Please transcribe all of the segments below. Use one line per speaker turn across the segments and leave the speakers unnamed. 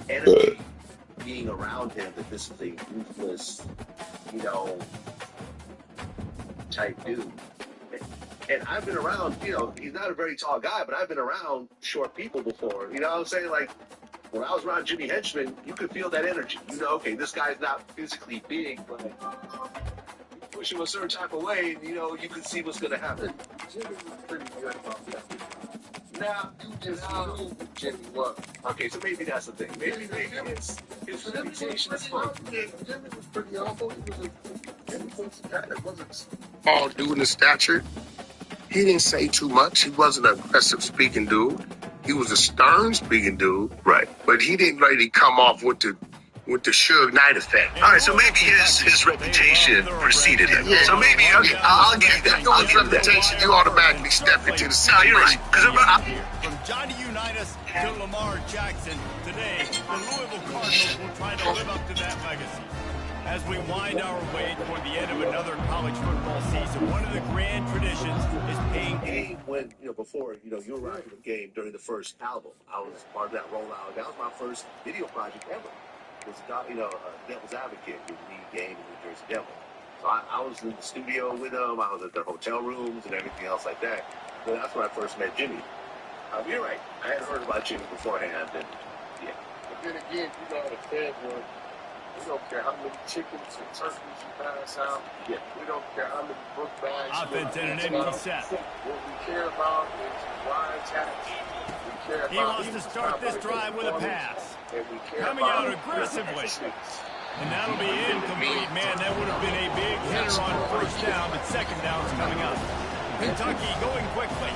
energy being around him that this is a ruthless, you know, type dude. And I've been around, you know, he's not a very tall guy, but I've been around short people before. You know what I'm saying? Like, when I was around Jimmy Henchman, you could feel that energy. You know, okay, this guy's not physically big, but you push him a certain type of way, and, you know, you can see what's going to happen. Jimmy was pretty good about that. Now, you just knew Jimmy was. Okay, so maybe that's the thing. Maybe his reputation is fun. Jimmy was pretty awful. He was a guy that wasn't all dude in the stature. He didn't say too much. He wasn't an aggressive speaking dude. He was a stern speaking dude. Right. But he didn't really come off with the Suge Knight effect. All right, so maybe his reputation preceded him. Yeah. So maybe, okay, I'll give you that. I'll give you that. Reputation, you automatically step into the situation. No, you're right.
From Johnny Unitas to Lamar Jackson, today, the Louisville Cardinals will try to live up to that legacy. As we wind our way toward the end of another college football season, one of the grand traditions is paying.
When, you know, before, you know, you were around the game during the first album, I was part of that rollout. That was my first video project ever. It was, you know, Devil's Advocate with the lead game in New Jersey Devil. So I was in the studio with them. I was at their hotel rooms and everything else like that. But that's when I first met Jimmy. You're right. I had heard about Jimmy beforehand. And, yeah. But then again, you know how the fans were. We don't care how many chickens and turkeys you pass out. Yeah. We don't care how many book bags.
Offense in an empty set.
What we care about is wiretaps.
He wants to start this drive with a pass. Coming out aggressively. And that'll be incomplete. Man, that would have been a big hitter on first down, but second down's coming up. Kentucky going quickly.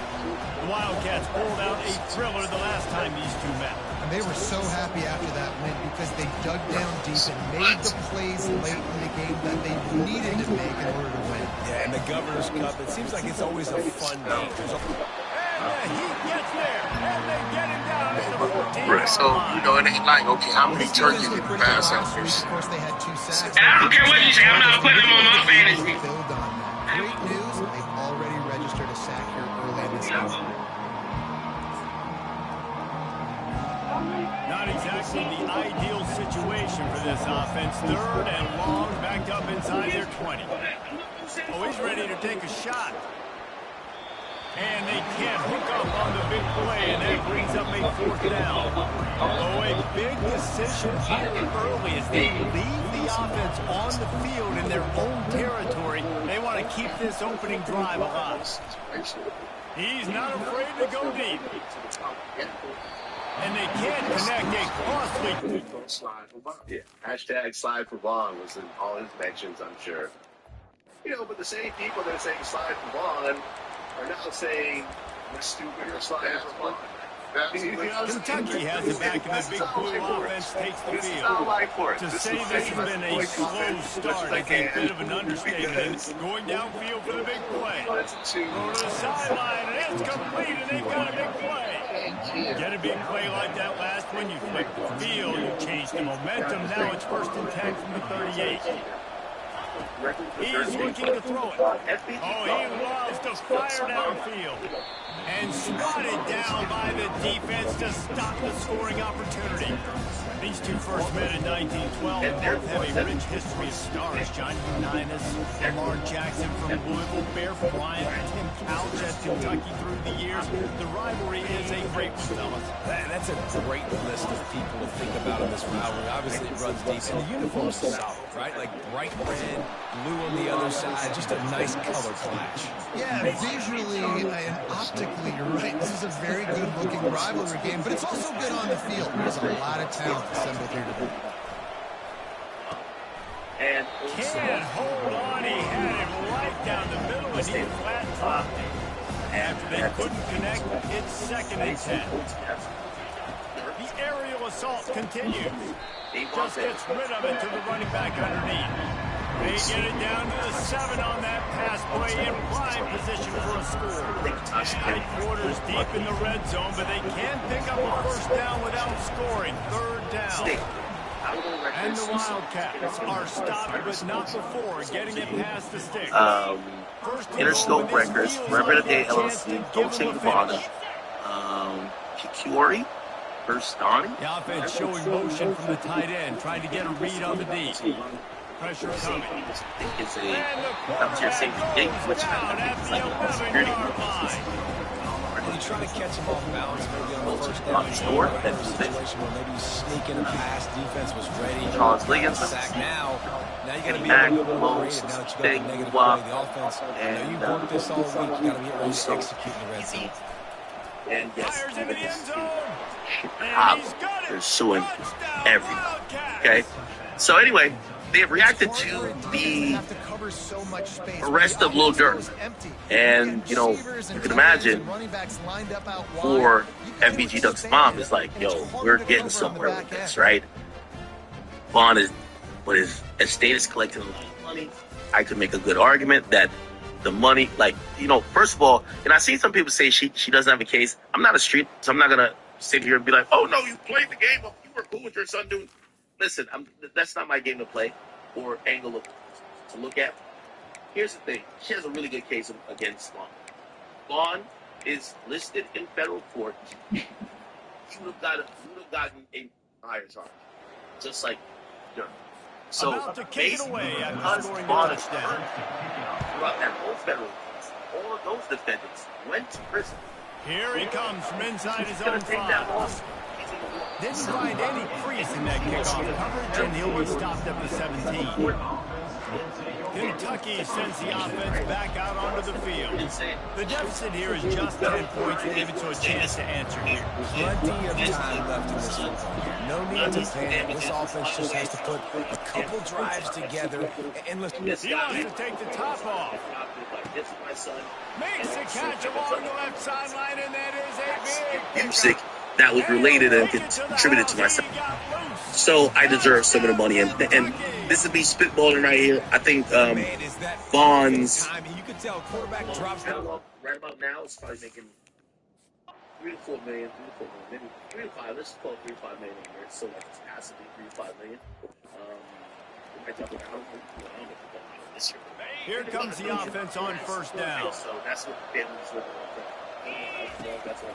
The Wildcats pulled out a thriller the last time these two met.
And they were so happy after that win because they dug down deep and made the plays late in the game that they needed to make in order to win.
Yeah, and the Governor's Cup, it seems like it's always a fun game.
And he gets there, and they get him down at the 14.
Right, so, you know, it ain't like, okay, how many turkeys did you pass out first?
Of course, they had 2 sacks.
I don't care what you say, I'm not putting him on my fantasy.
Build on that. Great news, they've already registered a sack here early in the season.
Not exactly the ideal situation for this offense. Third and long, backed up inside their 20. Oh, he's ready to take a shot. And they can't hook up on the big play, and that brings up a 4th down. Oh, a big decision here early as they leave the offense on the field in their own territory. They want to keep this opening drive alive. He's not afraid to go deep. And they can't connect a costly
slide for Vaughn. Yeah, hashtag slide for Vaughn was in all his mentions, I'm sure. You know, but the same people that are saying slide for Vaughn are now saying we're stupid or slide for Vaughn.
Kentucky has it back, and the big blue offense takes the field. To say this has been a slow start is a bit of an understatement. Going downfield for the big play. Go to the sideline, and it's complete, and they've got a big play. Get a big play like that last one, you flip the field, you change the momentum. Now it's 1st and 10 from the 38. He's looking to throw it. Oh, he loves to fire downfield. And swatted down by the defense to stop the scoring opportunity. These two first met in 1912 and both have a rich history of stars. Johnny Unitas, Lamar Jackson from Louisville, Bear Bryant, Tim Couch at Kentucky through the years. The rivalry is a great one, fellas.
That's a great list of people to think about in this rivalry. Obviously, it runs deep, and the uniforms are solid, right? Like bright red, blue on the other side, just a nice color clash.
Yeah, visually and optically, you're right. This is a very good-looking rivalry game, but it's also good on the field. There's a lot of talent assembled here today.
And can't hold on. He had him right down the middle, and he flat-topped him. After they couldn't connect, it's 2nd and 10. The aerial assault continues. Just gets rid of it to the running back underneath. They get it down to the 7 on that pass play in prime position for a score. 3/4 deep in the red zone, but they can't pick up a 1st down without scoring. 3rd down. And the Wildcats are stopped, but not before getting it past the sticks.
Interscope Records, Reverend Day LLC, Coaching Nevada, Kikuri,
First Donnie?
The offense showing motion from the tight end, trying to get a read on the D. Pressure coming.
I think it's
And the
up to your safety gate, which
down at
is
the
like a security
11-yard line.
And you try to catch him off balance, maybe on the first down.
Store,
Or a situation where maybe you sneak in a pass, defense was ready.
Charles Liggins.
Sack now. Now you got to be
Back,
able to be a little
close,
creative now that you got
big,
the negative
wop,
play. The offense,
and
you've worked this all week. You got to get ready to
also
execute in the red zone.
and yes,
Fires into the end zone. And
Chicago,
he's got it.
they're suing
Touchdown,
everybody.
Wildcats.
Okay, so anyway, they have reacted to the arrest of Lil Durk, and you know, you can imagine for FBG Duck's mom is like, yo, we're getting somewhere with this, right? Vaughn is, when his estate is collecting a lot of money, I could make a good argument that the money, like, you know, first of all, and I see some people say she doesn't have a case. I'm not a street, so I'm not gonna sit here and be like, oh no, you played the game, you were cool with your son doing. Listen, that's not my game to play or angle to look at. Here's the thing: she has a really good case against Vaughn. Vaughn is listed in federal court. You would have gotten a higher charge, just like Durk. So
About to kick it away after
because
scoring the
Vaughn is
touchdown.
throughout that whole federal case, all of those defendants went to prison.
Here he comes from inside his
He's gonna
own
take that
5.
loss.
Didn't find any crease in that kickoff coverage, and he'll be stopped at the 17. Kentucky sends the offense back out onto the field. The deficit here is just 10 points and give it to a chance to answer here.
Plenty of time left in this football. No need to panic. This offense just has to put a couple drives together. And listen,
He wants to take the top off. Makes the catch along the left sideline, and that is a big
music that was related and contributed to myself. So I deserve some of the money. And this would be spitballing right here. I think Vaughn's right about now is probably making 3 to 4 million, maybe 3 to 5. Let's call it 3 to 5 million a year. So like it's passively 3 to 5 million. We might talk about I don't know this year.
Here comes the offense on first down.
So that's what Ben's looking like.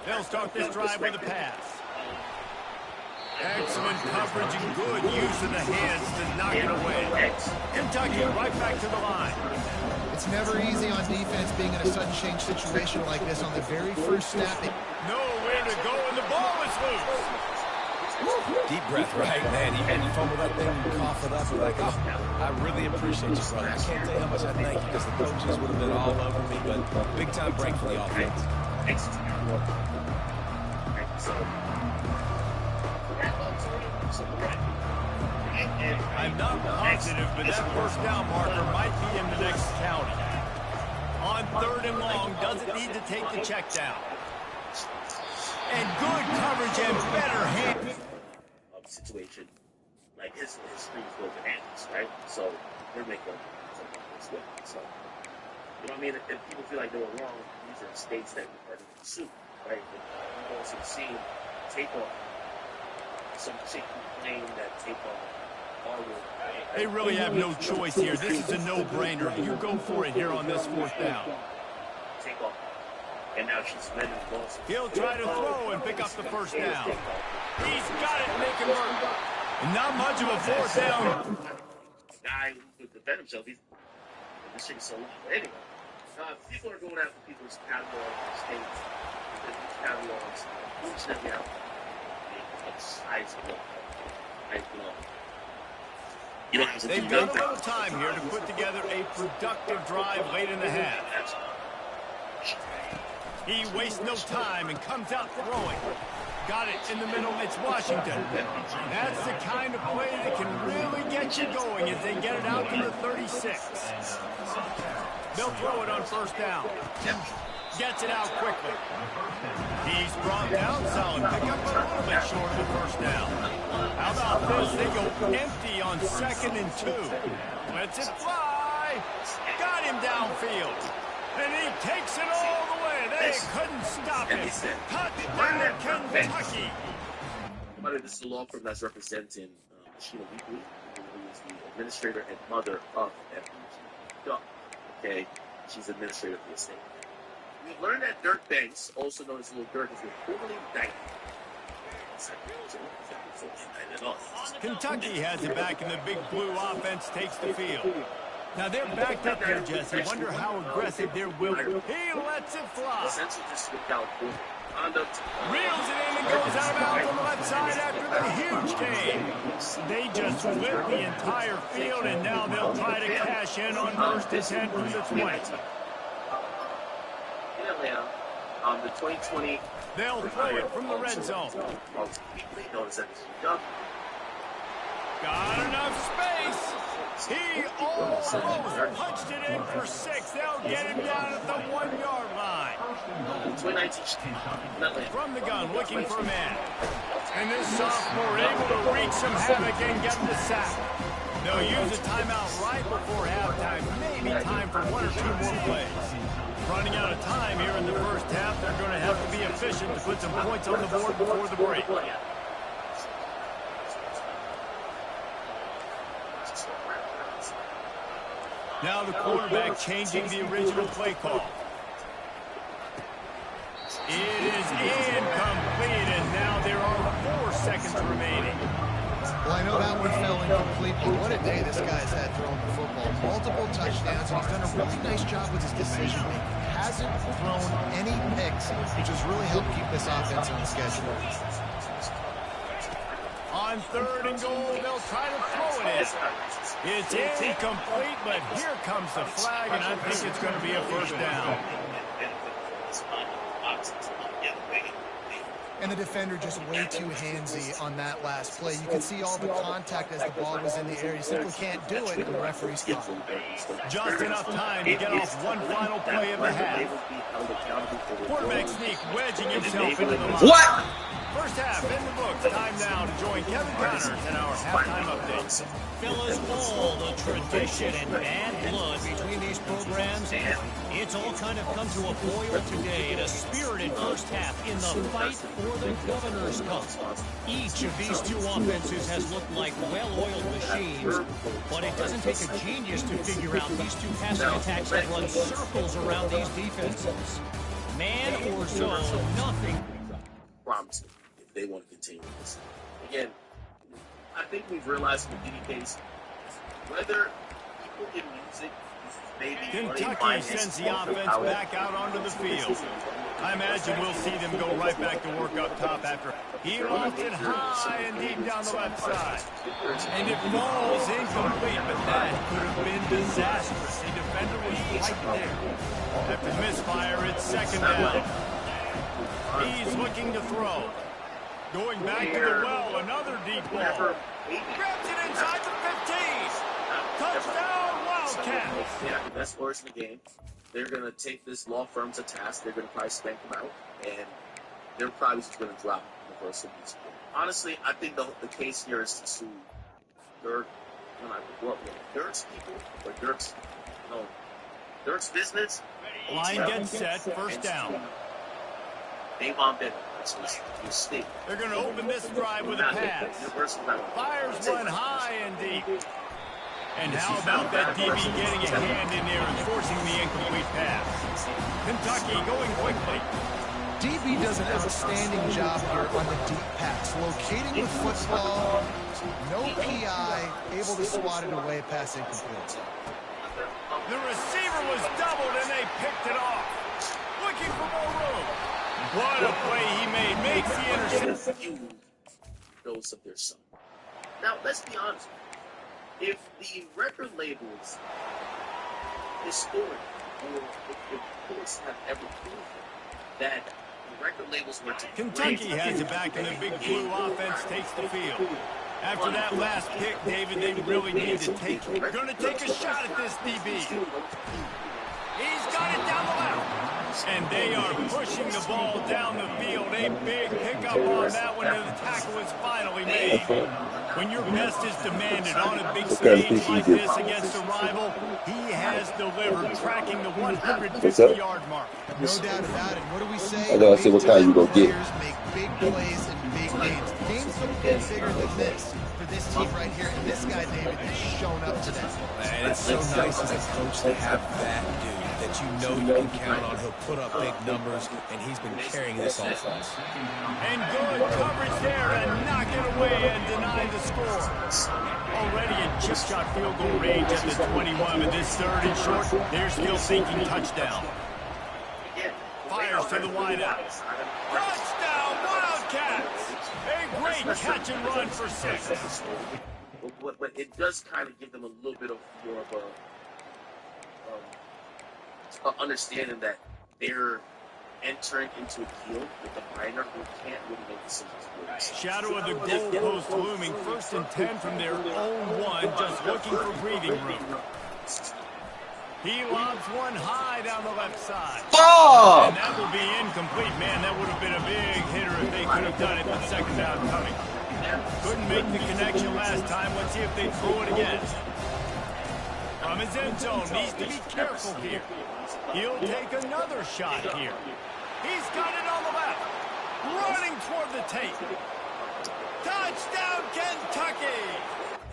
They'll start this drive with a pass. Excellent coverage and good use of the hands to knock it away. Kentucky right back to the line.
It's never easy on defense being in a sudden change situation like this on the very first snap.
Nowhere to go, and the ball is loose.
deep breath, right, man? You fumble that thing, you cough it up, you're like, oh, I really appreciate you, brother. I can't tell you how much I thank you because the coaches would have been all over me, but big time break for the offense.
I'm not positive, but that first down marker might be in the next county. On 3rd and long, doesn't need to take the check down. And good coverage and better hand.
Situation, like his screens go bananas, right? So they're making something as well. So, you know what I mean? If people feel like they were wrong, these are states that are in the suit, right? You've also seen Takeoff, some chick claim that Takeoff.
They really have no choice here. This is a no-brainer. You go for it here on this 4th down.
Take off. And now she's letting the ball.
He'll try to throw and pick up the first down. He's got it, making work. Not much of a 4th down.
A guy who could defend himself, this thing's so long. Anyway, people are going after people's catalogs, states, people's catalogs, fortunately out. It's sizable. You don't have to
They've got a little time here to put together a productive drive late in the half. He wastes no time and comes out throwing. Got it in the middle. It's Washington. That's the kind of play that can really get you going as they get it out to the 36. They'll throw it on 1st down. Gets it out quickly. He's brought down solid. Pick up a little bit short of the 1st down. How about this? They go empty on 2nd and 2. Lets it fly. Got him downfield. And he takes it all the way. They couldn't stop it. Touchdown, Kentucky.
This is the law firm that's representing Sheila Wheatley, who is the administrator and mother of FBG Duck. Okay, she's administrator for the state. We've learned that Dirk Banks, also known as Little Dirk, has been formally indicted.
Kentucky has it back, and the big blue offense takes the field. Now they're backed up here, Jesse. Wonder how aggressive their will be. He lets it fly. Reels it in and goes out of bounds on the left side after the huge gain. They just split the entire field, and now they'll try to cash in on first and 10 from the 20.
The 2020.
They'll play it from the red zone. Got enough space. He almost punched it in for 6. They'll get him down at the 1-yard line. From the gun, looking for a man. And this sophomore able to wreak some havoc and get the sack. They'll use a timeout right before halftime. Maybe time for 1 or 2 more plays. Running out of time here in the first half. They're going to have to be efficient to put some points on the board before the break. Now the quarterback changing the original play call. It is incomplete, and now there are 4 seconds remaining.
Well, I know that one fell incomplete, but what a day this guy's had throwing the football. Multiple touchdowns, and he's done a really nice job with his decision-making. Hasn't thrown any picks, which has really helped keep this offense on schedule.
On 3rd and goal, they'll try to throw it in. It's incomplete, but here comes the flag, and I think it's going to be a first down.
And the defender just way too handsy on that last play. You can see all the contact as the ball was in the air. You simply can't do it, and the referee's caught.
Just enough time to get off one final play of the half. Quarterback sneak wedging himself into the line.
What?
First half in the books. Time now to join Kevin Connors in our halftime update.
Fellas, all the tradition and bad blood between these programs, it's all kind of come to a boil today in a spirited first half in the fight for the Governor's Cup. Each of these 2 offenses has looked like well-oiled machines, but it doesn't take a genius to figure out these 2 passing attacks have run circles around these defenses. Man or zone, nothing.
Promise if they want to continue this. Again, I think we've realized in the case, whether people in music, maybe
Kentucky sends the offense back out onto the field. I imagine we'll see them go right back to work up top after he lost it high and deep down the left side. And it falls incomplete, but that could have been disastrous. The defender was right there. After misfire, it's 2nd down. He's looking to throw. Going back to the well, another deep ball. Grabs it inside the 15. Touchdown, Wildcats.
Yeah, the best players in the game. They're going to take this law firm to task. They're going to probably spank them out. And they're probably just going to drop the first of these. Honestly, I think the case here is to sue Dirk. Dirk's people, or Dirk's business.
Line gets set, first down. They're going to open this drive with a pass. Fires one high and deep. And how about that DB getting a hand in there and forcing the incomplete pass? Kentucky going quickly.
DB does an outstanding job here on the deep pass. Locating the football, no PI, able to swat it away past incomplete.
The receiver was doubled and they picked it off. Looking for more room. What a play he made. Makes the interception.
Those of their son. Now, let's be honest. If the record labels historic, or if the courts have ever proven that the record labels were to
Kentucky has it back, and the big blue offense takes the field. After that last pick, David, they really need to take it. They're going to take a shot at this DB. He's got it down the left. And they are pushing the ball down the field. A big pickup on that one, and the tackle is finally made. When your best is demanded on a big stage like this against a rival, he has delivered, tracking the 150-yard mark.
No doubt about it. What do we say?
I gotta see what kind you gonna get.
Make big plays in big games. Games don't get bigger than this for this team right here. And this guy, David, has shown up today.
And it's so nice as a coach to have that dude that you know you can count on. He'll put up big numbers, and he's been carrying this offense.
And good coverage there to knock it away and deny the score. Already in chip shot field goal range at the 21, but this third and short, they're still thinking touchdown. Fires to the wideout. Touchdown, Wildcats! A great catch and run for 6.
But it does kind of give them a little bit of more of a understanding that they're entering into a field with a minor who can't really make decisions.
Shadow of the goalpost looming. 1st and 10 from their own 1, just looking for breathing room. He lobs one high down the left side.
Oh!
And that will be incomplete. Man, that would have been a big hitter if they could have done it with 2nd down coming. Couldn't make the connection last time. Let's see if they throw it again. From his end zone, needs to be careful here. He'll take another shot here. He's got it on the left. Running toward the tape. Touchdown, Kentucky!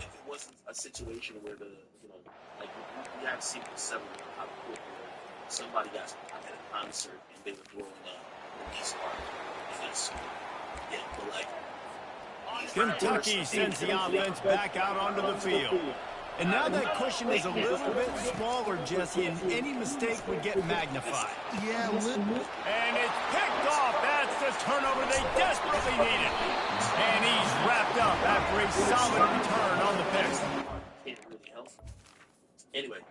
If it wasn't a situation where like you have seen this several times before, somebody got at a concert and they were throwing a police car. Yeah, but like
Kentucky sends the offense back out onto the field. And now that cushion is a little bit smaller, Jesse, and any mistake would get magnified.
Yeah, a little.
And it's picked off. That's the turnover they desperately needed. And he's wrapped up after a solid return on the pick.
Can't really help. Anyway,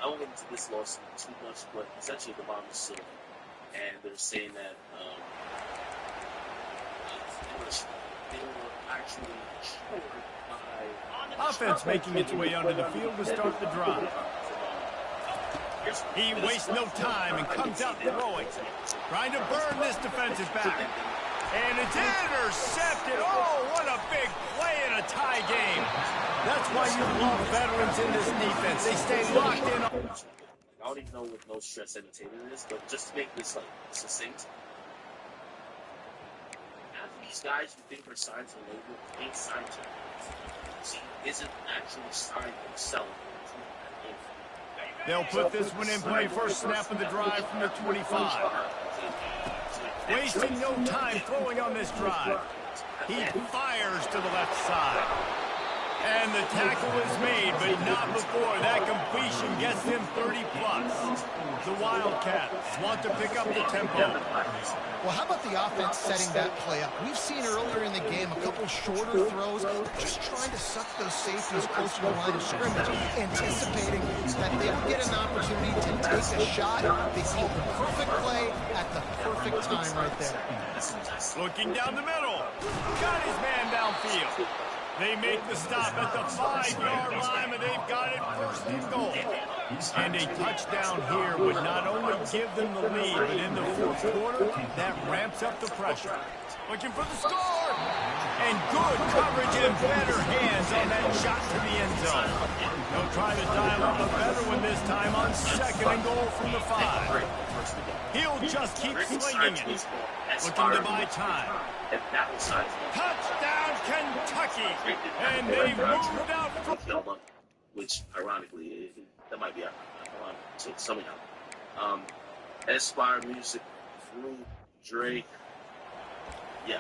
I won't get into this lawsuit too much, but essentially the bomb is suing. And they're saying that they were actually short by...
Offense making its way onto the field to start the drive. He wastes no time and comes out throwing. Trying to burn this defensive back. And it's intercepted. Oh, what a big play in a tie game. That's why you love veterans in this defense. They stay locked in.
I don't even know what no stress entertainment is, but just to make this like succinct, after these guys who think they're signed to label ain't signed to isn't actually signed themselves.
They'll put this one in play. First snap of the drive from the 25. Wasting no time throwing on this drive. He fires to the left side. And the tackle is made, but not before that completion gets them 30+. The Wildcats want to pick up the tempo.
Well, how about the offense setting that play up? We've seen earlier in the game a couple shorter throws, just trying to suck those safeties close to the line of scrimmage, anticipating that they would get an opportunity to take a shot. They called the perfect play at the perfect time right there.
Looking down the middle. Got his man downfield. They make the stop at the 5-yard line, and they've got it 1st and goal. And a touchdown here would not only give them the lead, but in the 4th quarter, that ramps up the pressure. Looking for the score! And good coverage and better hands on that shot to the end zone. They'll try to dial up a better one this time on 2nd and goal from the 5. He'll just keep slinging it. Looking to buy time. Touchdown, Kentucky! And they've moved out from...
Which, ironically, that might be ironic to somehow. Aspire Music, Drew, Drake, yeah.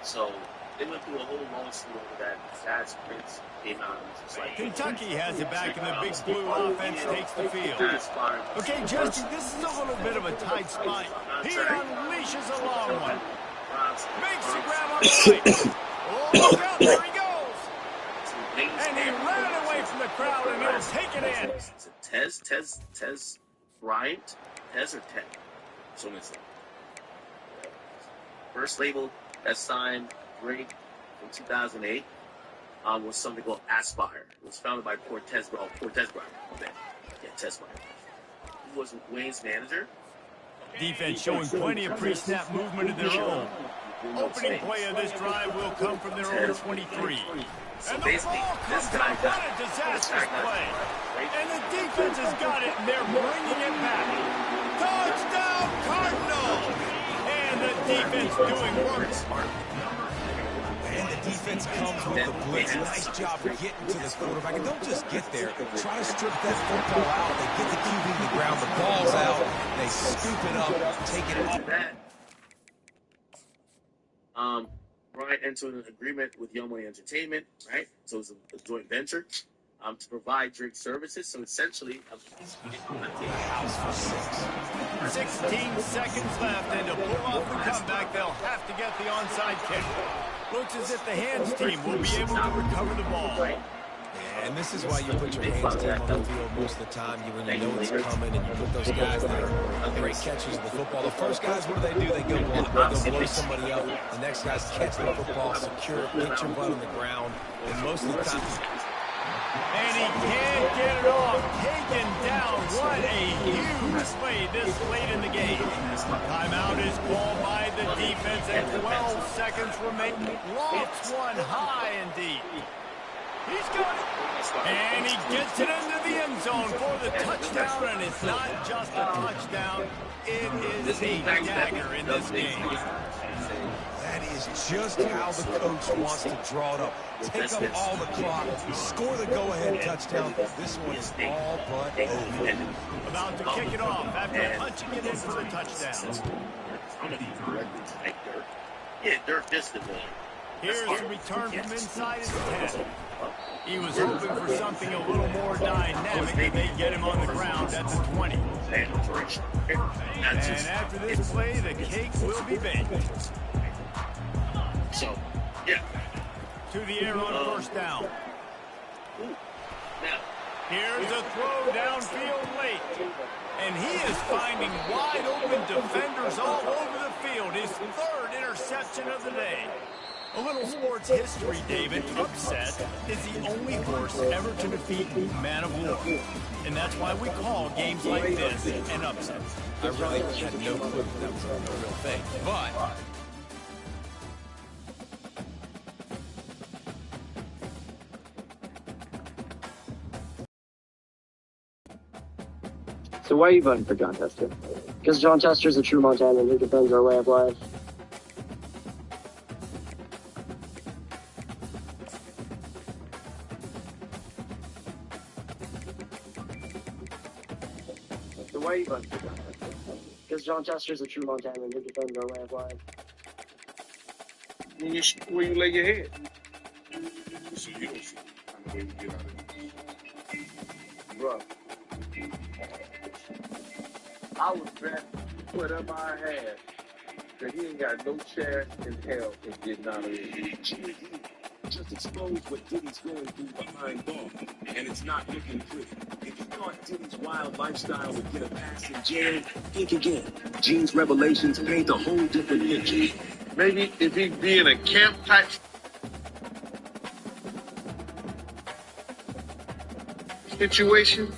So, they went through a whole lawsuit over that. That's Prince came out and was just like...
Kentucky has it back, and the big blue offense takes the field. Okay, Justin, this is a little bit of a tight spot. He unleashes a long one. Makes the grab on the right. Oh, look out, there he goes. And he ran away from the crowd, and he'll take it in.
Tez Bryant? Tez or Ted? Someone said. First label that signed Drake in 2008 was something called Aspire. It was founded by Cortez Bryant. Okay. Yeah, Tez Bryant. He was Wayne's manager.
Defense showing plenty of pre-snap movement of their own. Opening play of this drive will come from their own 23.
So
And the ball comes out. What a disastrous play. And the defense has got it, and they're bringing it back. Touchdown, Cardinals! And And the defense doing work.
And the defense comes with the blitz. Nice job getting to the quarterback. And don't just get there. Try to strip that football out. They get the QB to the ground. The ball's out. They scoop it up, take it off.
Brian entered an agreement with Young Money Entertainment, right? So it's a joint venture to provide drink services. So essentially,
House for 6.
16 seconds left, and to pull off the comeback, they'll have to get the onside kick. Looks as if the hands team will be able to recover the ball.
And this is why you put your hands team on the field most of the time. When you know it's coming, and you put those guys that are great catchers of the football. The first guys, what do? They go block. They go blow somebody up. The next guys catch the football, secure it, get your butt on the ground. And most of the time...
And he can't get it off. Taken down. What a huge play this late in the game. Timeout is called by the defense, and 12 seconds remain. Lofts one high and deep. He's got it. And he gets it into the end zone for the touchdown, and it's not just a touchdown. It is a dagger in this game.
That is just how the coach wants to draw it up. Take up all the clock, score the go-ahead touchdown. This one is all but over.
About to kick it off after punching it in for the touchdown.
Yeah, Dirk distant.
Here's a return from inside his 10. He was hoping for something a little more dynamic, and they get him on the ground at the 20. And after this play, the cake will be baked.
So, yeah.
To the air on first down.
Now,
here's a throw downfield late. And he is finding wide open defenders all over the field. His third interception of the day. A little sports history, David. Upset is the only horse ever to defeat Man of War. And that's why we call games like this an upset.
I really had no clue that was a real thing. But...
So why are you voting for John Tester? Because John Tester's a true Montanan who defends our way of life. So why are you voting for John Tester? Because John Tester's a true Montanan who defends our way of life.
Where you lay your head?
So you don't see the way we get out of this.
Bro. I would bet whatever I had that he ain't got no chance in hell in getting out of here.
Just exposed what Diddy's going through behind bars, and it's not looking pretty. If you thought Diddy's wild lifestyle would get a pass in jail, think again. Gene's revelations paint a whole different picture.
Maybe if he'd be in a camp type situation.